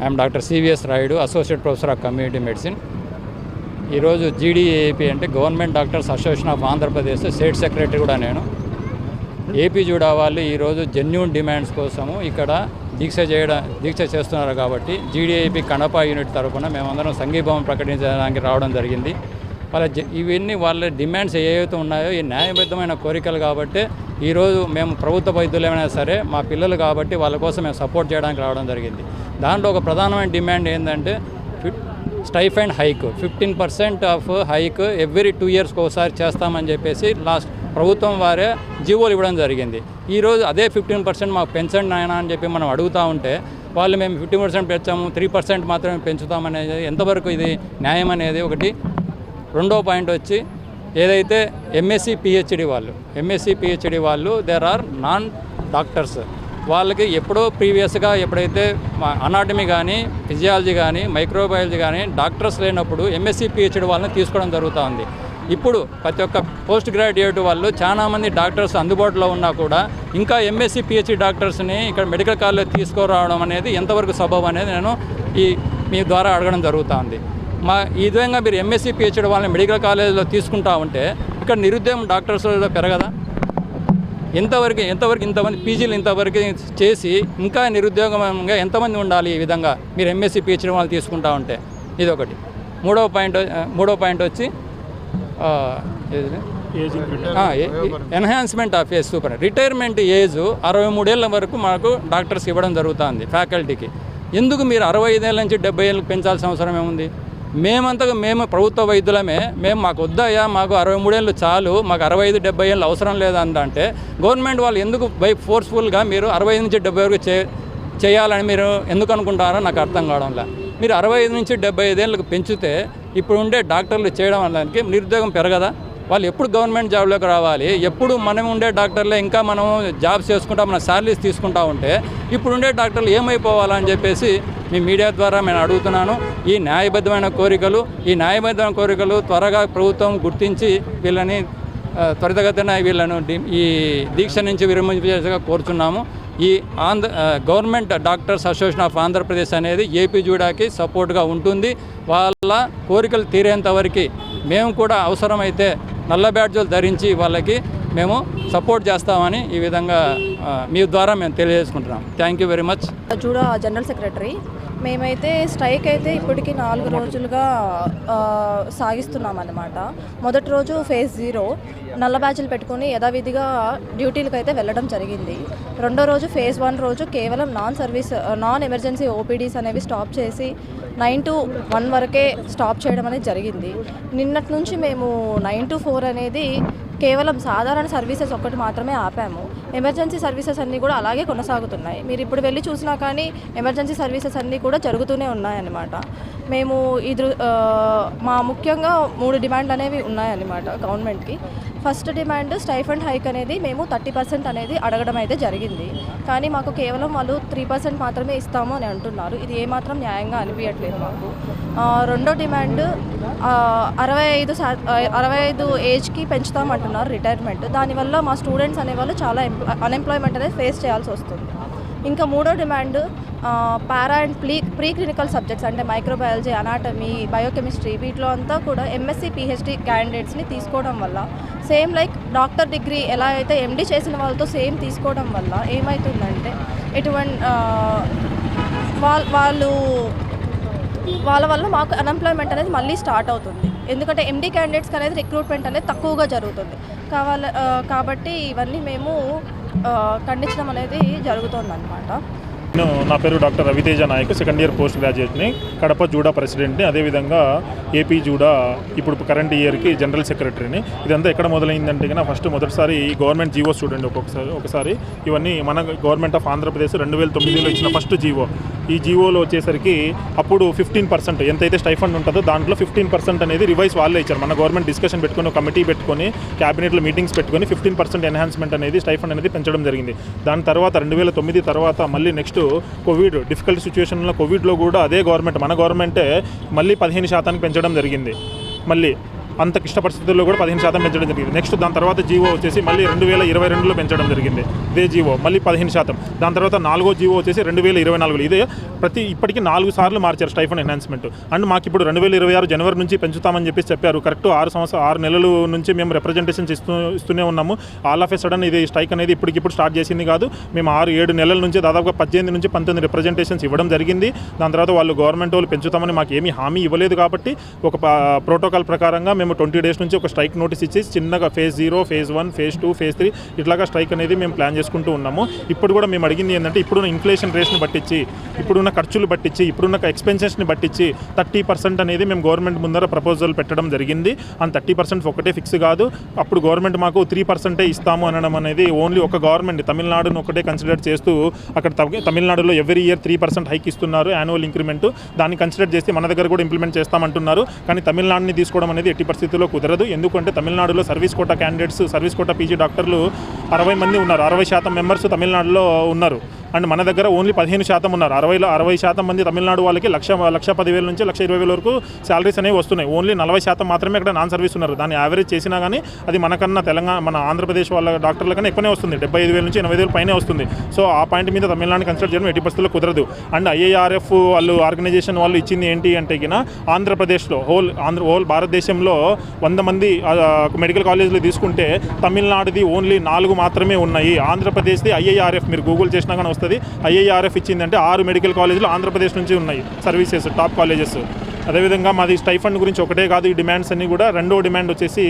I'm doctor CVS Rayudu, associate professor of community medicine. ఈరోజు జీడీఏపీ అంటే government doctors association of Andhra Pradesh state secretary కూడా నేను. AP JUDA వాళ్ళు ఈరోజు జెన్యూన్ డిమాండ్స్ కోసము ఇక్కడ దీక్ష చేస్తున్నారు కాబట్టి జీడీఏపీ కడప యూనిట్ తరఫున మేమందరం సంఘీభావం ప్రకటించడానికి రావడం జరిగింది. ఇవన్నీ వాళ్ళ డిమాండ్స్ ఏవైతే ఉన్నాయో ఈ న్యాయబద్ధమైన కోరికలు కాబట్టి ఈరోజు మేము ప్రభుత్వ వైద్యులైనా సరే మా పిల్లలు కాబట్టి వాళ్ళ కోసం మేము సపోర్ట్ చేయడానికి రావడం జరిగింది. దాంట్లో ఒక ప్రధానమైన డిమాండ్ ఏంటంటే stipend hike 15% of hike every 2 yearsకి ఒకసారి చేస్తామని చెప్పేసి లాస్ట్ ప్రభుత్వం వారే జీవోలు ఇవ్వడం జరిగింది. ఈరోజు అదే 15% మాకు పెంచండి నాయన అని చెప్పి మనం అడుగుతూ ఉంటే వాళ్ళు మేము 15% పెంచాము, 3% మాత్రమే పెంచుతామనేది ఎంతవరకు ఇది న్యాయం అనేది ఒకటి. రెండో పాయింట్ వచ్చి ఏదైతే ఎంఎస్సి పిహెచ్డి వాళ్ళు దేర్ ఆర్ నాన్ డాక్టర్స్, వాళ్ళకి ఎప్పుడో ప్రీవియస్గా ఎప్పుడైతే అనాటమీ కానీ ఫిజియాలజీ కానీ మైక్రోబయాలజీ కానీ డాక్టర్స్ లేనప్పుడు ఎంఎస్సి పిహెచ్డి వాళ్ళని తీసుకోవడం జరుగుతుంది. ఇప్పుడు ప్రతి ఒక్క పోస్ట్ గ్రాడ్యుయేట్ వాళ్ళు చాలామంది డాక్టర్స్ అందుబాటులో ఉన్నా కూడా ఇంకా ఎంఎస్సి పిహెచ్డి డాక్టర్స్ని ఇక్కడ మెడికల్ కాలేజ్ తీసుకురావడం అనేది ఎంతవరకు సబబు అనేది నేను మీ ద్వారా అడగడం జరుగుతుంది. ఈ విధంగా మీరు ఎంఎస్సి పిహెచ్డి వాళ్ళని మెడికల్ కాలేజీలో తీసుకుంటా ఉంటే ఇక్కడ నిరుద్యోగం డాక్టర్స్ పెరగదా? ఎంతవరకు ఇంతమంది పీజీలు ఇంతవరకు చేసి ఇంకా నిరుద్యోగంగా ఎంతమంది ఉండాలి? ఈ విధంగా మీరు ఎంఎస్సి పిహెచ్డి వాళ్ళు తీసుకుంటా ఉంటే ఇదొకటి. మూడో పాయింట్ వచ్చి enhancement of age super retirement age 63 ఏళ్ళ వరకు మాకు డాక్టర్స్ ఇవ్వడం జరుగుతుంది ఫ్యాకల్టీకి. ఎందుకు మీరు 65 ఏళ్ళ నుంచి 70 ఏళ్ళకి పెంచాల్సిన అవసరం ఏముంది? మేము ప్రభుత్వ వైద్యులమే, మాకు వద్దయ్యా, మాకు 63 ఏళ్ళు చాలు, మాకు 65-70 ఏళ్ళు అవసరం లేదంటే గవర్నమెంట్ వాళ్ళు ఎందుకు ఫోర్స్ఫుల్గా మీరు 65 నుంచి 70 వరకు చేయాలని మీరు ఎందుకు అనుకుంటారో నాకు అర్థం కావడంలా. మీరు 65 నుంచి 75 ఏళ్ళకి పెంచితే ఇప్పుడు ఉండే డాక్టర్లు చేయడం వల్ల నిరుద్యోగం పెరగదా? వాళ్ళు ఎప్పుడు గవర్నమెంట్ జాబ్లోకి రావాలి? ఎప్పుడు మనం ఉండే డాక్టర్లే ఇంకా మనం జాబ్స్ చేసుకుంటా మన శాలరీస్ తీసుకుంటా ఉంటే ఇప్పుడు ఉండే డాక్టర్లు ఏమైపోవాలని చెప్పేసి మీ మీడియా ద్వారా నేను అడుగుతున్నాను. ఈ న్యాయబద్ధమైన కోరికలు త్వరగా ప్రభుత్వం గుర్తించి వీళ్ళని త్వరితగతిన వీళ్ళను ఈ దీక్ష నుంచి విరమించేదిగా కోరుతున్నాము. ఈ government doctors association of Andhra Pradesh అనేది ఏపీ జూడాకి సపోర్ట్గా ఉంటుంది. వాళ్ళ కోరికలు తీరేంత వరకు మేము కూడా అవసరమైతే నల్ల బ్యాడ్జీలు ధరించి వాళ్ళకి మేము సపోర్ట్ చేస్తామని ఈ విధంగా మీ ద్వారా మేము తెలియజేసుకుంటున్నాం. Thank you very much. JUDA general secretary. మేమైతే స్ట్రైక్ అయితే ఇప్పటికీ 4 రోజులుగా సాగిస్తున్నాం అన్నమాట. మొదటి రోజు ఫేజ్ 0 నల్ల బ్యాచ్లు పెట్టుకుని యథావిధిగా డ్యూటీలకు అయితే వెళ్ళడం జరిగింది. రెండో రోజు ఫేజ్ 1 రోజు కేవలం నాన్ ఎమర్జెన్సీ ఓపీడీస్ అనేవి స్టాప్ చేసి 9 to 1 వరకే స్టాప్ చేయడం అనేది జరిగింది. నిన్నటి నుంచి మేము 9 to 4 అనేది కేవలం సాధారణ సర్వీసెస్ ఒక్కటి మాత్రమే ఆపాము. ఎమర్జెన్సీ సర్వీసెస్ అన్నీ కూడా అలాగే కొనసాగుతున్నాయి. మీరు ఇప్పుడు వెళ్ళి చూసినా కానీ ఎమర్జెన్సీ సర్వీసెస్ అన్నీ కూడా జరుగుతూనే ఉన్నాయన్నమాట. మేము మా ముఖ్యంగా 3 డిమాండ్లు అనేవి ఉన్నాయన్నమాట గవర్నమెంట్కి. ఫస్ట్ డిమాండ్ స్టైఫండ్ హైక్ అనేది మేము 30% అనేది అడగడం అయితే జరిగింది. కానీ మాకు కేవలం వాళ్ళు 3% మాత్రమే ఇస్తాము అని అంటున్నారు. ఇది ఏమాత్రం న్యాయంగా అనిపించట్లేదు మాకు. రెండో డిమాండ్ 65 ఏజ్కి పెంచుతామంటున్నారు రిటైర్మెంట్. దానివల్ల మా స్టూడెంట్స్ అనేవాళ్ళు చాలా అన్ఎంప్లాయ్మెంట్ అనేది ఫేస్ చేయాల్సి వస్తుంది. ఇంకా మూడో demand para and pre clinical subjects అంటే మైక్రోబయాలజీ, అనాటమీ, బయోకెమిస్ట్రీ వీటిలో అంతా కూడా ఎంఎస్సి పిహెచ్డి క్యాండిడేట్స్ని తీసుకోవడం వల్ల సేమ్ లైక్ డాక్టర్ డిగ్రీ ఎలా అయితే ఎండి చేసిన వాళ్ళతో సేమ్ తీసుకోవడం వల్ల ఏమవుతుందంటే వాళ్ళ వల్ల మాకు అన్ఎంప్లాయ్మెంట్ అనేది మళ్ళీ స్టార్ట్ అవుతుంది. ఎందుకంటే ఎండి క్యాండిడేట్స్కి అనేది రిక్రూట్మెంట్ అనేది తక్కువగా జరుగుతుంది. కాబట్టి ఇవన్నీ మేము ఖండించడం అనేది జరుగుతుందన్నమాట. నా పేరు doctor Ravi Teja Nayak, second year post గ్రాడ్యుయేట్ని, కడప జూడా ప్రెసిడెంట్ని, అదేవిధంగా ఏపీ జూడా ఇప్పుడు కరెంట్ ఇయర్కి జనరల్ సెక్రటరీని. ఇదంతా ఎక్కడ మొదలైందంటే కన్నా మొదటిసారి గవర్నమెంట్ జీవో చూడండి. ఒకసారి ఇవన్నీ మన గవర్నమెంట్ ఆఫ్ ఆంధ్రప్రదేశ్ 2009లో ఇచ్చిన ఫస్ట్ జీవో. ఈ జీవోలో వచ్చేసరికి అప్పుడు 15% ఎంతైతే స్టైఫండ్ ఉంటుందో దాంట్లో 15% అనేది రివైజ్ వాళ్ళే ఇచ్చారు. మన గవర్నమెంట్ డిస్కషన్ పెట్టుకొని కమిటీ పెట్టుకొని క్యాబినెట్లో మీటింగ్స్ పెట్టుకొని 15% ఎన్హాన్స్మెంట్ అనేది స్టైఫండ్ అనేది పెంచడం జరిగింది. దాని తర్వాత 2009 తర్వాత మళ్ళీ నెక్స్ట్ కోవిడ్ డిఫికల్ట్ సిచ్యువేషన్లో కోవిడ్లో కూడా అదే గవర్నమెంట్ మన గవర్నమెంటే మళ్ళీ 15% పెంచడం జరిగింది. మళ్ళీ అంత క్లిష్ట పరిస్థితుల్లో కూడా 15% పెంచడం జరిగింది. నెక్స్ట్ దాని తర్వాత జీవో వచ్చేసి మళ్ళీ 2022లో పెంచడం జరిగింది. ఇదే జీవో మళ్ళీ 15%. దాని తర్వాత 4వ జీవో వచ్చేసి 2024లో. ఇదే ఇప్పటికీ 4 సార్లు మార్చారు స్టైఫండ్ ఎన్హాన్స్మెంట్. అండ్ మాకు ఇప్పుడు 2026 జనవరి నుంచి పెంచుతామని చెప్పేసి చెప్పారు. కరెక్ట్ 6 నెలల నుంచి మేము రిప్రజెంటేషన్స్ ఇస్తూనే ఉన్నాము. ఆల్ ఆఫ్ ఎ సడన్ ఇది స్ట్రైక్ అనేది ఇప్పటికిప్పుడు స్టార్ట్ చేసింది కాదు. మేము 6-7 నెలల నుంచి దాదాపుగా 18 నుంచి 19 రిప్రజెంటేషన్స్ ఇవ్వడం జరిగింది. దాని తర్వాత గవర్నమెంట్ వాళ్ళు పెంచుతామని మాకు ఏమీ హామీ ఇవ్వలేదు. కాబట్టి ఒక ప్రోటోకాల్ ప్రకారంగా మేము 20 డేస్ నుంచి ఒక స్ట్రైక్ నోటీస్ ఇచ్చి చిన్నగా ఫేజ్ 0, ఫేజ్ 1, ఫేజ్ 2, ఫేజ్ 3 ఇట్లాగా స్ట్రైక్ అనేది మేము ప్లాన్ చేసుకుంటూ ఉన్నాము. ఇప్పుడు కూడా మేము అడిగింది ఏంటంటే ఇప్పుడున్న ఇన్ఫ్లేషన్ రేట్ని బట్టించి, ఇప్పుడున్న ఖర్చులు బట్టించి, ఇప్పుడున్న ఎక్స్పెన్సెస్ని బట్టించి 30% అనేది మేము గవర్నమెంట్ ముందర ప్రపోజల్ పెట్టడం జరిగింది. అండ్ 30% ఒకటే ఫిక్స్ కాదు. అప్పుడు గవర్నమెంట్ మాకు 3% ఇస్తాము అనడం అనేది ఓన్లీ ఒక గవర్నమెంట్ తమిళనాడును ఒకటే కన్సిడర్ చేస్తూ అక్కడ తమిళనాడులో ఎవ్రీ ఇయర్ 3% హైక్ ఇస్తున్నారు యాన్యువల్ ఇంక్రిమెంట్. దాన్ని కన్సిడర్ చేసి మన దగ్గర కూడా ఇంప్లిమెంట్ చేస్తామంటున్నారు. కానీ తమిళనాడుని తీసుకోవడం అనేది ఎట్టి పరిస్థితుల్లో కుదరదు. ఎందుకంటే తమిళనాడులో service quota candidates, service quota PG డాక్టర్లు 60 మంది ఉన్నారు. 60% మెంబర్స్ తమిళనాడులో ఉన్నారు. అండ్ మన దగ్గర ఓన్లీ 15% ఉన్నారు. 60% మంది తమిళనాడు వాళ్ళకి 1,10,000 నుంచి 1,20,000 వరకు శాలరీస్ అనేవి వస్తున్నాయి. ఓన్లీ 40% మాత్రమే ఇక్కడ నాన్ సర్వీస్ ఉన్నారు. దాన్ని యావరేజ్ చేసినా కానీ అది మనకన్నా మన ఆంధ్రప్రదేశ్ వాళ్ళ డాక్టర్ల కన్నా ఎక్కువనే వస్తుంది. 75,000 నుంచి 80,000 పైనే వస్తుంది. సో ఆ పాయింట్ మీద తమిళనాడుని కన్సిడర్ చేయడం ఎట్టి పరిస్థితుల్లో కుదరదు. అండ్ IARF వాళ్ళు ఆర్గనైజేషన్ వాళ్ళు ఇచ్చింది ఏంటి అంటే ఆంధ్రప్రదేశ్లో హోల్ భారతదేశంలో 100 మంది మెడికల్ కాలేజీలు తీసుకుంటే తమిళనాడుది ఓన్లీ 4 మాత్రమే ఉన్నాయి. ఆంధ్రప్రదేశ్ది IARF మీరు గూగుల్ చేసినా కానీ వస్తుంది. IARF ఇచ్చిందంటే 6 మెడికల్ కాలేజీలు ఆంధ్రప్రదేశ్ నుంచి ఉన్నాయి సర్వీసెస్, టాప్ కాలేజెస్. అదేవిధంగా మాది స్టైఫండ్ గురించి ఒకటే కాదు, ఈ డిమాండ్స్ అన్నీ కూడా రెండో డిమాండ్ వచ్చేసి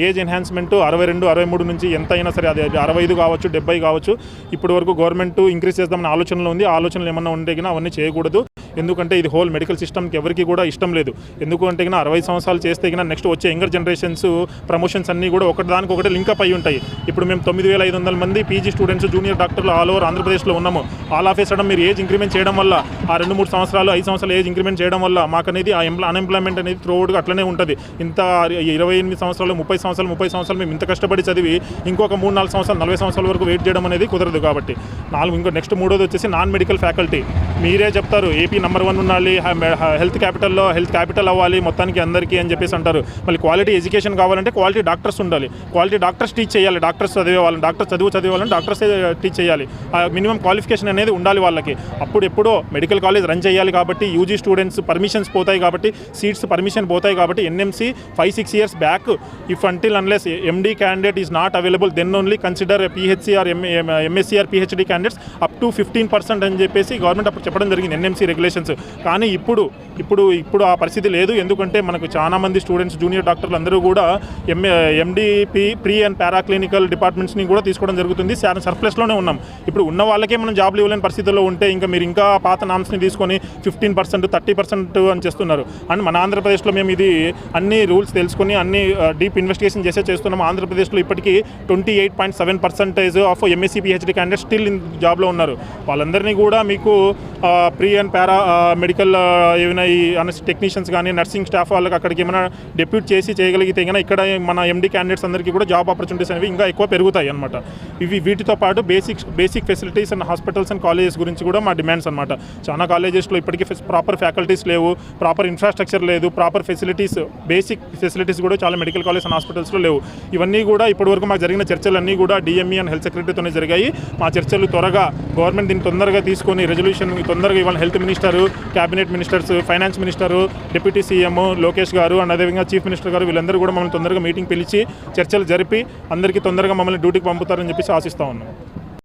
ఏజ్ ఎన్హాన్స్మెంట్ 62, 63 నుంచి ఎంత అయినా సరే అది 65 కావచ్చు, 70 కావచ్చు. ఇప్పటి వరకు గవర్నమెంట్ ఇంక్రీజ్ చేద్దామని ఆలోచనలో ఉంది. ఆలోచనలు ఏమన్నా ఉంటే అవన్నీ చేయకూడదు. ఎందుకంటే ఇది హోల్ మెడికల్ సిస్టమ్కి ఎవరికి కూడా ఇష్టం లేదు. ఎందుకంటే 60 సంవత్సరాలు చేస్తే నెక్స్ట్ వచ్చే యంగర్ జనరేషన్స్ ప్రమోషన్స్ అన్నీ కూడా ఒకటి లింకప్ అయి ఉంటాయి. ఇప్పుడు మేము 9,500 మంది పీజీ స్టూడెంట్స్, జూనియర్ డాక్టర్లు ఆల్ ఓవర్ ఆంధ్రప్రదేశ్లో ఉన్నాము. ఆల్ ఆఫ్ ఏ సడన్ మీరు ఏజ్ ఇంక్రిమెంట్ చేయడం వల్ల ఆ 2-3 సంవత్సరాలు 5 సంవత్సరాలు ఏజ్ ఇంక్రిమెంట్ చేయడం వల్ల మాకు అనేది ఆ అన్ఎంప్లాయ్మెంట్ అనేది త్రూఅవుట్గా అట్లనే ఉంటుంది. ఇంత 28 సంవత్సరాలు 30 సంవత్సరాలు మేము ఇంత కష్టపడి చదివి ఇంకొక 3-4 సంవత్సరాలు 40 సంవత్సరాల వరకు వెయిట్ చేయడం అనేది కుదరదు. కాబట్టి నెక్స్ట్ మూడోది వచ్చేసి నాన్ మెడికల్ ఫ్యాకల్టీ. మీరే చెప్తారు ఏపీ నెంబర్ 1 ఉండాలి, హెల్త్ క్యాపిటల్ అవ్వాలి మొత్తానికి అందరికీ అని చెప్పేసి అంటారు. మళ్ళీ క్వాలిటీ ఎడ్యుకేషన్ కావాలంటే క్వాలిటీ డాక్టర్స్ ఉండాలి. క్వాలిటీ డాక్టర్స్ టీచ్ చేయాలి. డాక్టర్స్ చదివే వాళ్ళని చదివే వాళ్ళని డాక్టర్స్ టీచ్ చేయాలి. మినిమం క్వాలిఫికేషన్ అనేది ఉండాలి వాళ్ళకి. అప్పుడు ఎప్పుడో మెడికల్ కాలేజ్ రన్ చేయాలి. కాబట్టి యూజీ స్టూడెంట్స్ పర్మిషన్స్ పోతాయి, కాబట్టి సీట్స్ పర్మిషన్ పోతాయి. కాబట్టి NMC 5-6 years back if until unless MD candidate is not available then only consider PhD or MSc or PhD candidates up to 15% అని చెప్పేసి గవర్నమెంట్ అప్పుడు చెప్పడం జరిగింది NMC రెగ్యులేషన్స్. కానీ ఇప్పుడు ఆ పరిస్థితి లేదు. ఎందుకంటే మనకు చాలా మంది స్టూడెంట్స్, జూనియర్ డాక్టర్లు అందరూ కూడా MD ప్రీ అండ్ పారాక్లినికల్ డిపార్ట్మెంట్స్ని కూడా తీసుకోవడం జరుగుతుంది. సర్ప్లస్లోనే ఉన్నాం. ఇప్పుడు ఉన్న వాళ్ళకే మనం జాబ్లు ఇవ్వలేని పరిస్థితుల్లో ఉంటే మీరు ఇంకా పాత నామ్స్ని తీసుకొని 15%, 30% అని చేస్తున్నారు. అండ్ మన ఆంధ్రప్రదేశ్లో మేము ఇది అన్ని రూల్స్ తెలుసుకొని అన్ని డీప్ ఇన్వెస్టిగేషన్ చేస్తున్నాము. ఆంధ్రప్రదేశ్లో ఇప్పటికీ 28.7% of MSc PhD candidates still జాబ్లో ఉన్నారు. వాళ్ళందరినీ కూడా మీకు ప్రీ అండ్ పారా మెడికల్ ఏమైనా ఈ టెక్నీషియన్స్ కానీ నర్సింగ్ స్టాఫ్ వాళ్ళకి అక్కడికి ఏమైనా డెప్యూట్ చేయగలిగితే కన్నా ఇక్కడ మన MD క్యాండిడేట్స్ అందరికీ కూడా జాబ్ ఆపర్చునిటీస్ అనేవి ఇంకా ఎక్కువ పెరుగుతాయి అనమాట. వీటితో పాటు basic facilities and hospitals and colleges గురించి కూడా మా డిమాండ్స్ అనమాట. చాలా కాలేజెస్లో ఇప్పటికీ ప్రాపర్ ఫ్యాకల్టీస్ లేవు, ప్రాపర్ ఇన్ఫ్రాస్ట్రక్చర్ లేదు, ప్రాపర్ ఫెసిలిటీస్, బేసిక్ ఫెసిలిటీస్ కూడా చాలా మెడికల్ కాలేజ్ అండ్ హాస్పిటల్స్లో లేవు. ఇవన్నీ కూడా ఇప్పటివరకు మాకు జరిగిన చర్చలన్నీ కూడా DME అండ్ హెల్త్ సెక్రటరీతోనే జరిగాయి. మా చర్చలు త్వరగా గవర్నమెంట్ దీన్ని తొందరగా తీసుకొని రెజల్యూషన్ తొందరగా ఇవాళ health minister, cabinet ministers, finance minister, deputy CM Lokesh గారు అండ్ అదేవిధంగా చీఫ్ మినిస్టర్ గారు వీళ్ళందరూ కూడా మమ్మల్ని తొందరగా మీటింగ్ పిలిచి చర్చలు జరిపి అందరికీ తొందరగా మమ్మల్ని డ్యూటీకి పంపుతారని చెప్పేసి ఆశిస్తూ ఉన్నాం.